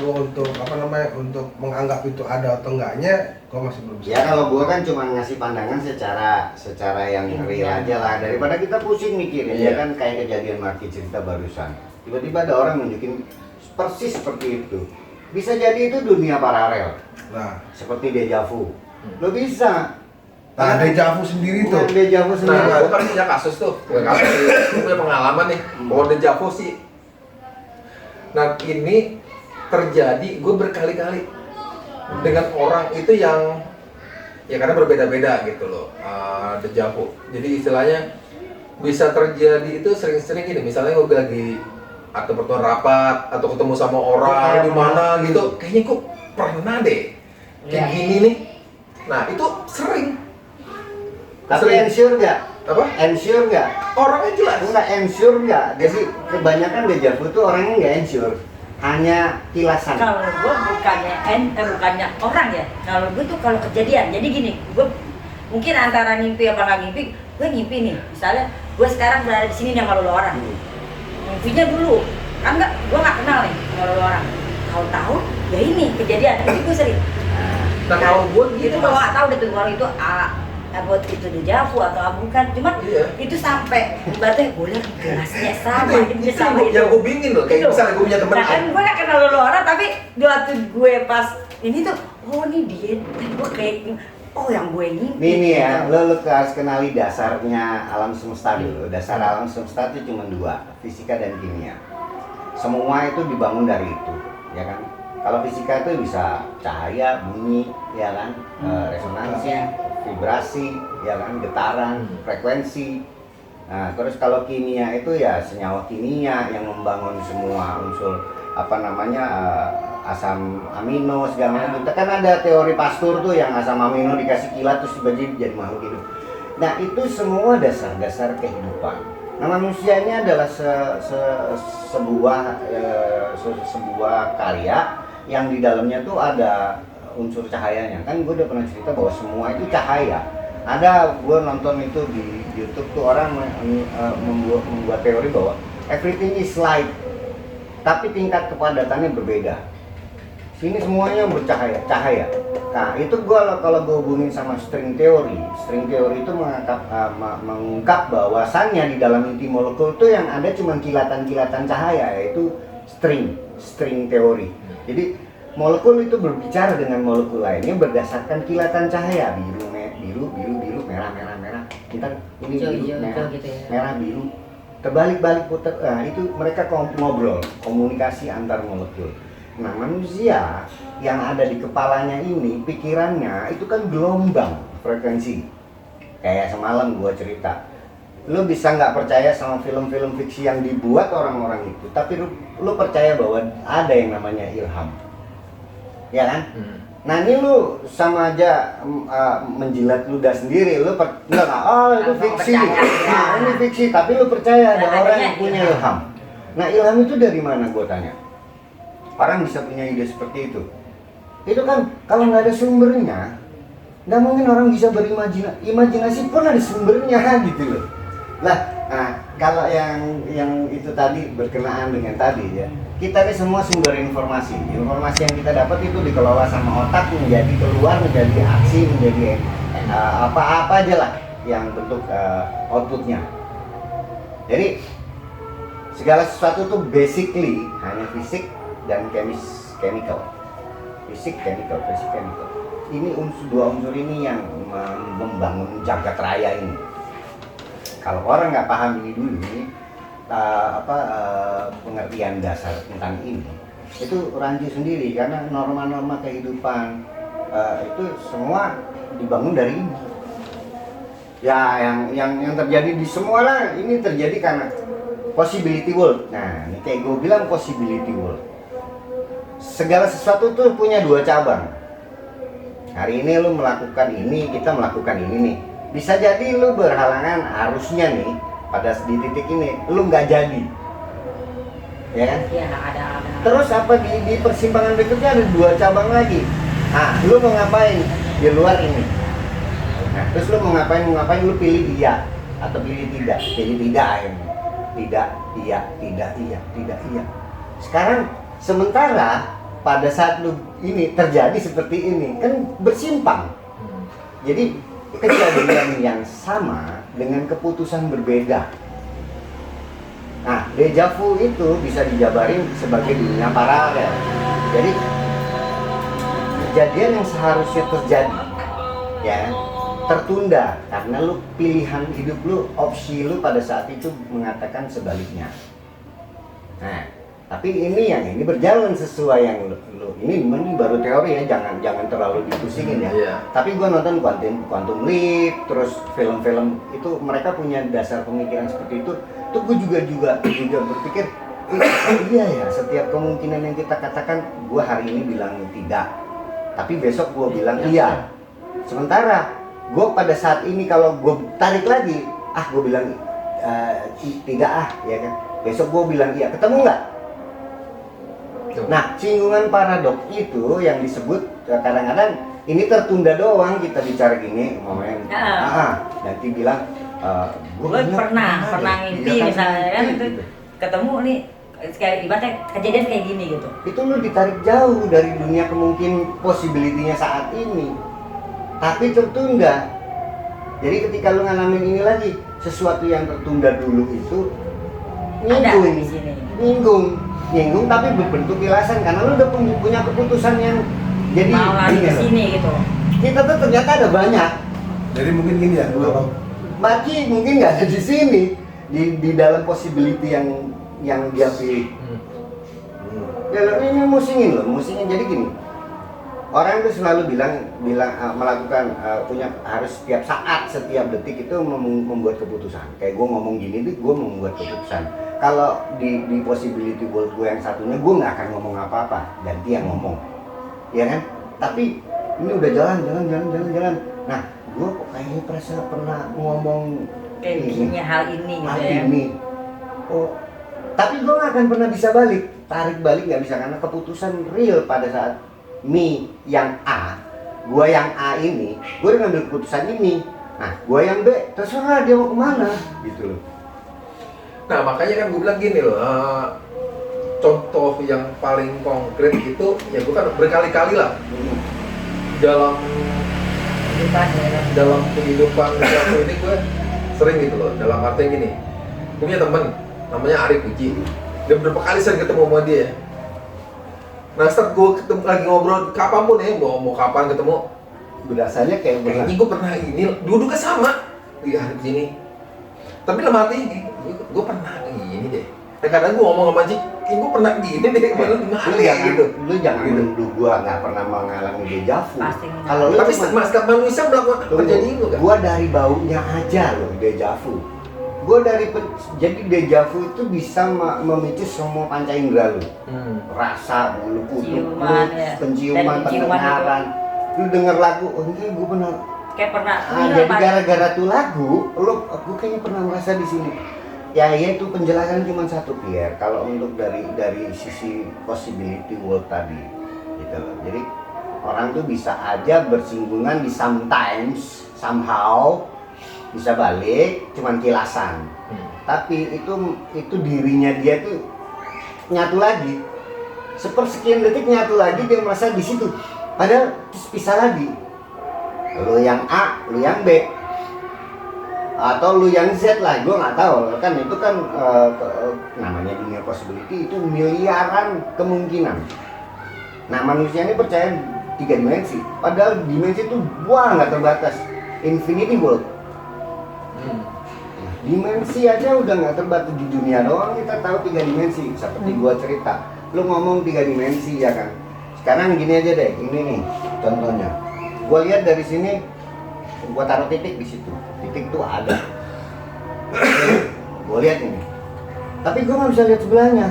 gue untuk untuk menganggap itu ada atau enggaknya, gue masih belum bisa. Ya kalau gue kan cuma ngasih pandangan secara yang real aja lah, daripada kita pusing mikirin ya kan, kayak kejadian Marky cerita barusan. Tiba-tiba ada orang nunjukin persis seperti itu. Bisa jadi itu dunia paralel. Nah, seperti dejavu. Lo bisa. Nah, dejavu sendiri tuh. Dejavu sendiri. Nah, gue kan punya kasus tuh. Gue punya pengalaman nih. Bahwa dejavu sih. Nah, ini terjadi gue berkali-kali dengan orang itu yang ya karena berbeda-beda gitu loh, dejavu. Jadi istilahnya bisa terjadi itu sering-sering gini. Misalnya gue lagi atau pertemuan rapat atau ketemu sama orang di mana gitu, kayaknya kok pernah deh kayak gini nih. Nah, itu sering. Tapi ensure nggak? Apa? Ensure nggak? Orangnya jelas. Enggak ensure nggak? Jadi kebanyakan dejavu tuh orangnya nggak ensure, hanya kilasan. Kalau gue bukannya orang ya. Kalau gue tuh kalau kejadian, jadi gini, gue mungkin antara ngimpi apa nggak ngimpi, gue ngimpi nih. Misalnya gue sekarang berada di sini nih sama lo orang. Ngimpinya dulu, kan gue nggak kenal nih sama lo orang. Tahu-tahu ya ini kejadian, ini gue sering. Nah, kalau gue itu gue nggak tahu deh tuh kalau itu buat itu dejavu atau apa bukan, cuma itu sampai berarti boleh gelasnya sama, ini sama itu. Yang gue bingin loh, kayak misalnya gue punya temen. Nah kan gue gak kenal lo orang, tapi waktu gue pas ini tuh, oh ini dia, gue kayak, oh yang gue ini. Nih ya, lo harus kenali dasarnya alam semesta dulu. Dasar alam semesta itu cuma dua, fisika dan kimia. Semua itu dibangun dari itu, ya kan? Kalau fisika itu bisa cahaya, bunyi, ya kan, resonansi, vibrasi, ya kan, getaran, frekuensi. Nah, terus kalau kimia itu ya senyawa kimia yang membangun semua unsur asam amino segala macam. Kan ada teori Pasteur tuh yang asam amino dikasih kilat terus jadi makhluk hidup. Nah, itu semua dasar-dasar kehidupan. Nah, manusia ini adalah sebuah karya yang di dalamnya tuh ada unsur cahayanya. Kan gue udah pernah cerita bahwa semua itu cahaya. Ada, gue nonton itu di YouTube tuh orang membuat teori bahwa everything is light, tapi tingkat kepadatannya berbeda. Sini semuanya bercahaya, cahaya. Nah, itu gue kalau gue hubungin sama string teori itu mengungkap bahwasannya di dalam inti molekul tuh yang ada cuma kilatan-kilatan cahaya, yaitu string teori. Jadi molekul itu berbicara dengan molekul lainnya berdasarkan kilatan cahaya, biru, merah. Kita ini biru, merah, gitu ya. Merah, biru. Terbalik-balik putar. Nah, itu mereka ngobrol, komunikasi antar molekul. Nah, manusia yang ada di kepalanya ini, pikirannya itu kan gelombang frekuensi. Kayak semalam gua cerita. Lu bisa nggak percaya sama film-film fiksi yang dibuat orang-orang itu, tapi lu percaya bahwa ada yang namanya ilham, ya kan? Nah, ini lu sama aja menjilat ludah sendiri. Lu itu fiksi. Nah, ini fiksi, tapi lu percaya ada orang yang punya ilham. Nah, ilham itu dari mana, gue tanya? Orang bisa punya ide seperti itu. Itu kan kalau nggak ada sumbernya, nggak mungkin orang bisa berimajinasi. Imajinasi pun ada sumbernya gitu loh. Nah, kalau yang itu tadi berkenaan dengan tadi ya, kita ini semua sumber informasi yang kita dapat itu dikelola sama otak menjadi aksi, menjadi apa aja lah yang bentuk outputnya. Jadi segala sesuatu itu basically hanya fisik dan chemical. Fisik, chemical. Ini dua unsur ini yang membangun jagat raya ini. Kalau orang nggak paham ini dulu, pengertian dasar tentang ini, itu rancu sendiri karena norma-norma kehidupan itu semua dibangun dari ini. Ya, yang terjadi di semua lah ini terjadi karena possibility world. Nah, ini kayak gue bilang possibility world. Segala sesuatu tuh punya dua cabang. Hari ini lu melakukan ini, kita melakukan ini nih. Bisa jadi lu berhalangan arusnya nih pada di titik ini, lu nggak jadi, ya kan? Iya, ada. Terus apa di persimpangan berikutnya ada dua cabang lagi. Nah, lu mau ngapain di luar ini? Nah, terus lu mau ngapain? Lu pilih iya atau pilih tidak? Pilih tidak akhirnya. Tidak, iya. Sekarang sementara pada saat lu ini terjadi seperti ini kan bersimpang. Jadi kejadian yang sama dengan keputusan berbeda. Nah, deja vu itu bisa dijabarin sebagai dunia paralel. Jadi kejadian yang seharusnya terjadi ya tertunda karena lu pilihan hidup lu, opsi lu pada saat itu mengatakan sebaliknya. Nah, tapi ini berjalan sesuai yang lu ini baru teori ya, jangan terlalu dipusingin ya. Iya. Tapi gua nonton Quantum Leap, terus film-film itu mereka punya dasar pemikiran seperti itu. Tuh gua juga berpikir, iya ya, setiap kemungkinan yang kita katakan, gua hari ini bilang tidak, tapi besok gua bilang iya. Sementara gua pada saat ini kalau gua tarik lagi, gua bilang tidak ya kan. Besok gua bilang iya, ketemu nggak? Nah, singgungan paradok itu yang disebut kadang-kadang ini tertunda doang, kita bicara gini, nanti bilang gue pernah ngimpi iya, misalnya kan itu gitu. ketemu nih kayak ibaratnya kejadian kayak gini gitu. Itu lu ditarik jauh dari dunia kemungkinan possibility-nya saat ini, tapi tertunda. Jadi ketika lu ngalamin ini lagi, sesuatu yang tertunda dulu itu Ada di sini. nyinggung tapi berbentuk ilasan karena lu udah punya keputusan yang jadi Mau lari ke sini gitu. kita tuh ternyata ada banyak. Jadi mungkin gini ya, kalau Maki mungkin nggak ada di sini di dalam possibility yang dia pilih. Ya ini musingin jadi gini. Orang itu selalu bilang melakukan punya harus setiap detik itu membuat keputusan. Kayak gue ngomong gini, gue membuat keputusan. Kalau di possibility world gue yang satunya, gue nggak akan ngomong apa-apa, ganti yang ngomong, ya kan? Tapi ini udah jalan. Nah, gue kok kayaknya pernah ngomong Kayak begini hal ini gitu ya. Oh, tapi gue nggak akan pernah bisa tarik balik nggak bisa karena keputusan real pada saat me yang A, gue yang A ini, gue udah ngambil keputusan ini. Nah, gue yang B, terserah dia mau kemana, gitu loh. Nah makanya kan gue bilang gini loh, contoh yang paling konkret itu ya gue kan berkali-kali lah dalam kehidupan aku ini gue sering gitu loh, dalam arti gini, gue punya temen namanya Arif Puji, dia beberapa kali sering ketemu sama dia. Nah setelah gue ketemu lagi ngobrol kapanpun ya, mau kapan ketemu, Berasanya kayak kayaknya gue pernah ini, duduknya sama di Arif sini. Tapi dalam hati ini, gue pernah gini deh. Kadang gue ngomong sama Cik, gue pernah gini deh, malah gitu. Lu jangan menuduh gua nggak pernah mengalami deja vu. Pasti enggak. Kalau lu Tapi cuma- manusia melakukan terjadi itu kan? Gua dari baunya aja loh deja vu. Jadi deja vu itu bisa memicu semua panca indera lu. Rasa, bulu kuduk, Ciuman, ya. penciuman, Dan penciuman pendengaran. Lu denger lagu, oh ini gua pernah. Kayak pernah. Jadi gara-gara tuh lagu, gua kayaknya pernah merasa di sini. Ya itu penjelasan cuma satu, Pierre. Kalau untuk dari sisi possibility world tadi, gitu loh. Jadi orang tuh bisa aja bersinggungan di sometimes, somehow bisa balik, cuman kilasan. Tapi itu dirinya dia tuh nyatu lagi. Sepersekian detik nyatu lagi dia merasa di situ. Padahal terus pisah lagi. Lu yang A, lu yang B. Atau lu yang Z lah, gue nggak tahu kan itu kan namanya dunia possibility itu miliaran kemungkinan. Nah manusia ini percaya 3 dimensi, padahal dimensi itu buah nggak terbatas, infinity world. Nah, dimensi aja udah nggak terbatas di dunia doang kita tahu 3 dimensi. Seperti gua cerita, lu ngomong 3 dimensi ya kan. Sekarang gini aja deh, ini nih contohnya. Gua lihat dari sini, gua taruh titik di situ. Titik tuh ada. Gue lihat ini. Tapi gue nggak bisa lihat sebelahnya.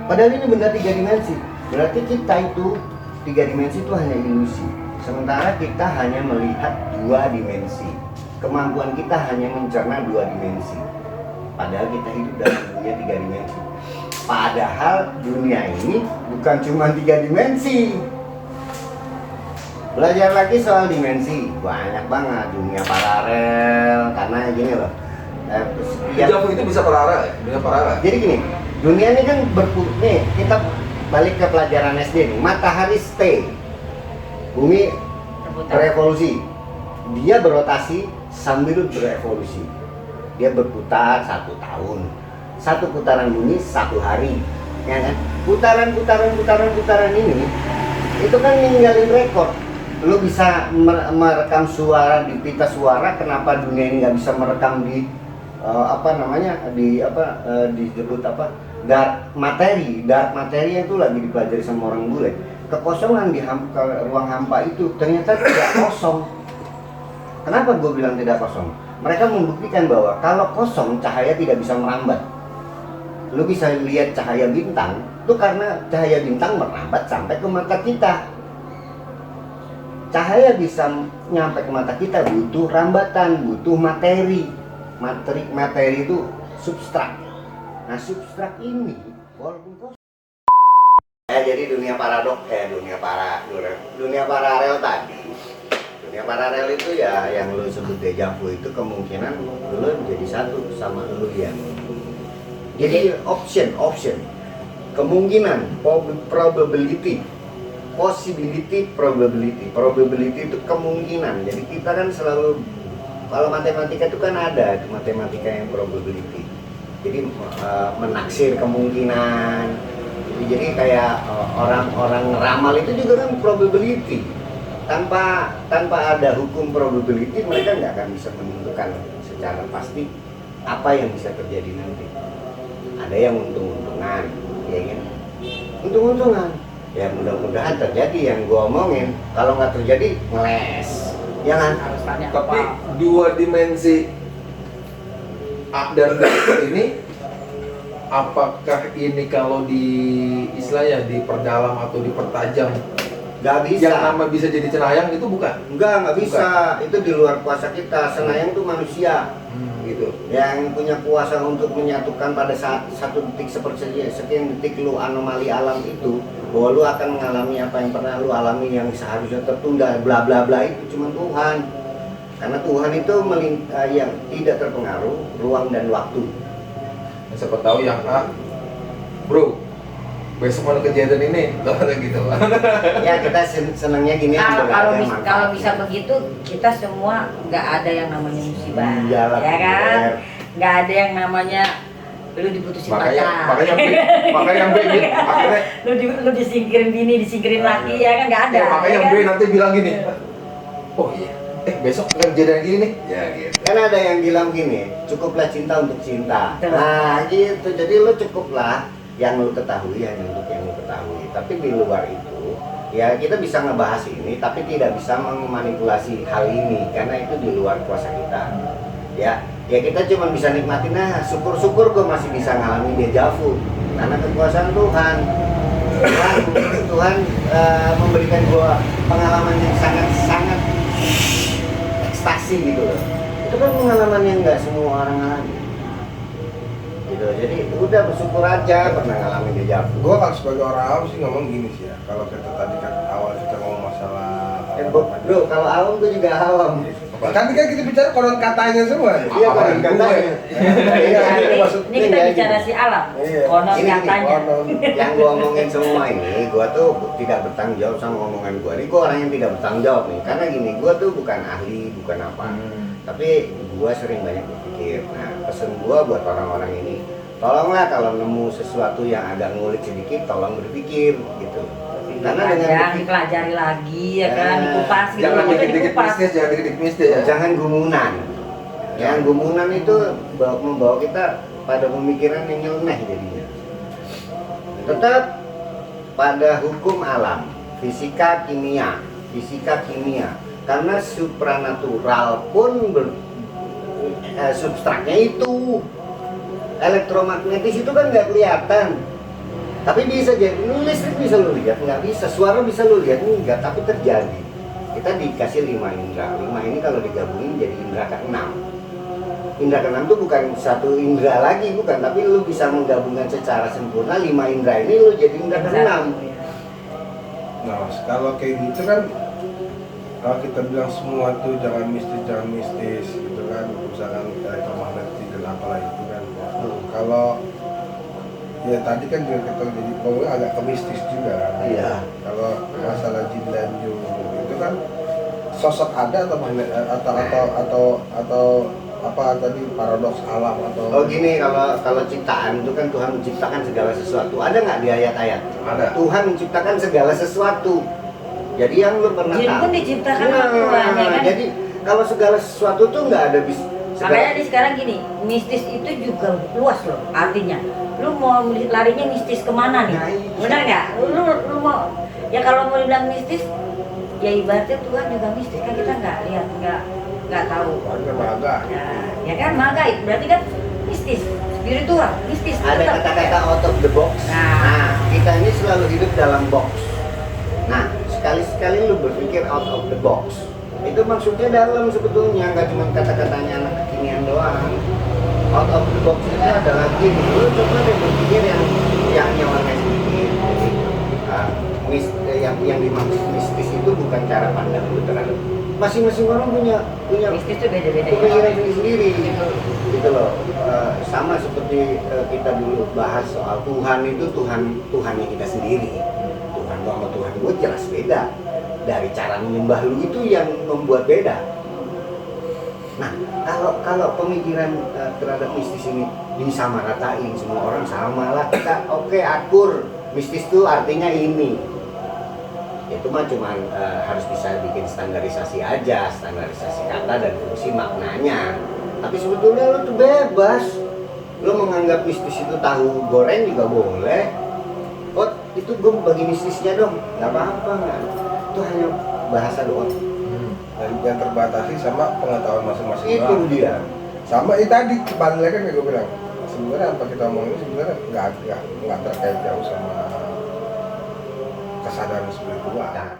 Padahal ini benda 3 dimensi. Berarti kita itu 3 dimensi itu hanya ilusi. Sementara kita hanya melihat 2 dimensi. Kemampuan kita hanya mencerna 2 dimensi. Padahal kita hidup dalam dunia 3 dimensi. Padahal dunia ini bukan cuma 3 dimensi. Belajar lagi soal dimensi, banyak banget dunia paralel, karena gini loh. Deja vu itu bisa paralel ya? Bisa paralel. Jadi gini, dunia ini kan nih kita balik ke pelajaran SD nih, matahari stay, bumi berevolusi, dia berotasi sambil berevolusi, dia berputar 1 tahun, 1 putaran bumi 1 hari, ya kan? Putaran ini itu kan ninggalin rekor. Lu bisa merekam suara di pita suara, kenapa dunia ini nggak bisa merekam di disebut apa, dark materi itu lagi dipelajari sama orang bule. Kekosongan di ruang hampa itu ternyata tidak kosong. Kenapa gue bilang tidak kosong? Mereka membuktikan bahwa kalau kosong cahaya tidak bisa merambat. Lu bisa lihat cahaya bintang itu karena cahaya bintang merambat sampai ke mata kita. Cahaya bisa nyampe ke mata kita butuh rambatan, butuh materi. Materi itu substrat. Nah, substrat ini walaupun kosong, jadi dunia paradok dunia paralel tadi. Dunia paralel itu ya yang lu sebut deja vu, itu kemungkinan lu jadi satu sama lu ya. Jadi option, kemungkinan, probability, possibility, probability itu kemungkinan. Jadi kita kan selalu, kalau matematika itu kan ada matematika yang probability. Jadi menaksir kemungkinan. Jadi kayak orang-orang ramal itu juga kan probability. Tanpa ada hukum probability, mereka nggak akan bisa menentukan secara pasti apa yang bisa terjadi nanti. Ada yang untung-untungan, ya kan? Untung-untungan. Ya mudah-mudahan terjadi yang gua omongin. Kalau nggak terjadi, ngeles. Ya kan? Tapi 2 dimensi A dan B ini, apakah ini kalau di istilahnya diperdalam atau dipertajam, Nggak bisa. yang nama bisa jadi cenayang itu bukan? Nggak bisa. Itu di luar kuasa kita. Senayang itu manusia. Gitu. Yang punya kuasa untuk menyatukan pada saat 1 detik sekian detik lu anomali alam itu, bahwa lu akan mengalami apa yang pernah lu alami yang seharusnya tertunda, bla bla bla, itu cuma Tuhan. Karena Tuhan itu yang tidak terpengaruh ruang dan waktu. Siapa tahu yang A, bro, besok mana kejadian ini, gitu. Ya kita senangnya gini. Kalau bisa begitu, kita semua nggak ada yang namanya musibah, Iyalah, ya kan? bener. Nggak ada yang namanya lu diputusin pacar, makanya yang B gitu, akhirnya lu disingkirin bini, disingkirin laki, ya kan? Nggak ada. makanya ya yang B kan? nanti bilang gini, oh iya, besok kejadian gini nih, ya gitu. Kan ada yang bilang gini, cukuplah cinta untuk cinta. Betul. Nah gitu, jadi lu cukuplah yang lu ketahui hanya untuk yang lu ketahui. Tapi di luar itu, ya kita bisa ngebahas ini, tapi tidak bisa memanipulasi hal ini karena itu di luar kuasa kita. Ya kita cuma bisa nikmatin. Nah, syukur-syukur gue masih bisa ngalamin deja vu karena kekuasaan Tuhan. Tuhan memberikan gue pengalaman yang sangat ekstasi gitu loh. Itu kan pengalaman yang nggak semua orang alami. Gitu. Jadi udah bersyukur aja pernah ngalamin deja vu. Gue kalau sebagai orang awam sih ngomong gini sih ya, kalau kita tadi kan awal kita ngomong masalah Bro, kalau awam gue juga awam. kan kita bicara konon katanya semua. Iya, konon katanya. Iya, ini maksudnya kita ya, bicara gini. si alam, Iya. konon Ini katanya. konon. Yang gue omongin semua ini, gue tuh tidak bertanggung jawab sama omongan gue. Ini gue orang yang tidak bertanggung jawab nih, karena gini, gue tuh bukan ahli, bukan apa. Tapi gue sering banyak berpikir. Nah, pesen gue buat orang-orang ini, tolonglah kalau nemu sesuatu yang agak ngulik sedikit, tolong berpikir gitu. Karena dengan dipelajari lagi, ya kan, dikupas gitu. Jangan kita dikit-dikit dikupas. mistis, jangan dikit-dikit mistis ya. jangan gumunan. Yang gumunan itu membawa kita pada pemikiran yang nyeleneh jadinya. Tetap pada hukum alam, fisika kimia. Karena supranatural pun substratnya itu. Elektromagnetis itu kan nggak kelihatan. Tapi bisa jadi, listrik bisa lo lihat, nggak bisa, suara bisa lo lihat, enggak, tapi terjadi. Kita dikasih 5 indera, 5 ini kalau digabungin jadi indera ke-6. Indera ke-6 itu bukan satu indera lagi, bukan, tapi lo bisa menggabungkan secara sempurna 5 indera ini lo jadi indera ke-6. Nah, kalau kayak gitu kan, kalau kita bilang semua tuh jangan mistis gitu kan, misalkan elektromagnetik dan apalah itu kan. Kalau Ya tadi kan juga kita jadi ngomongnya agak ke mistis juga kan. Iya. Kalau masalah jin dan jung itu kan sosok ada atau apa tadi paradoks alam atau Oh gini, kalau ciptaan itu kan Tuhan menciptakan segala sesuatu. Ada nggak di ayat-ayat? Ada. Tuhan menciptakan segala sesuatu. Jadi yang lu pernah Jin tahu. pun diciptakan sama Tuhan, ya kan? Jadi kalau segala sesuatu tuh nggak ada Makanya di sekarang gini, mistis itu juga luas loh artinya. Lu mau larinya mistis kemana nih? Nah, itu. Benar nggak? Lu mau ya kalau mau bilang mistis, ya ibaratnya Tuhan juga mistis kan kita nggak lihat, nggak tahu. warga maga. Ya kan magaib berarti kan mistis, spiritual, mistis. Ada tetap. kata-kata out of the box. Nah. Kita ini selalu hidup dalam box. Nah, sekali-sekali lu berpikir out of the box. Itu maksudnya dalam sebetulnya, nggak cuma kata-katanya anak kekinian doang. Out of the box itu adalah gini, lu coba deh berpikir yang warna sedikit. Yang dimaksud mistis itu bukan cara pandang lu terhadap masing-masing orang punya Mistis itu beda-beda. pemikiran sendiri gitu loh. Sama seperti kita dulu bahas soal Tuhan itu Tuhannya kita sendiri. Tuhan lu sama Tuhan gue jelas beda. Dari cara menyembah lu itu yang membuat beda. Nah, kalau pemikiran terhadap mistis ini disamaratain, semua orang sama lah, kita oke, akur. Mistis itu artinya ini. Itu mah cuman harus bisa bikin standarisasi aja, standarisasi kata dan fungsi maknanya. Tapi sebetulnya lu tuh bebas. Lu menganggap mistis itu tahu goreng juga boleh. Oh, itu gue bagi mistisnya dong, nggak apa-apa nggak. Itu hanya bahasa doang. Dan yang terbatasi sama pengetahuan masing-masing Itu orang. dia. Sama itu tadi kembali lagi kan gue bilang sebenarnya apa kita omongin ini sebenarnya nggak terkait jauh sama kesadaran spiritual. Nah,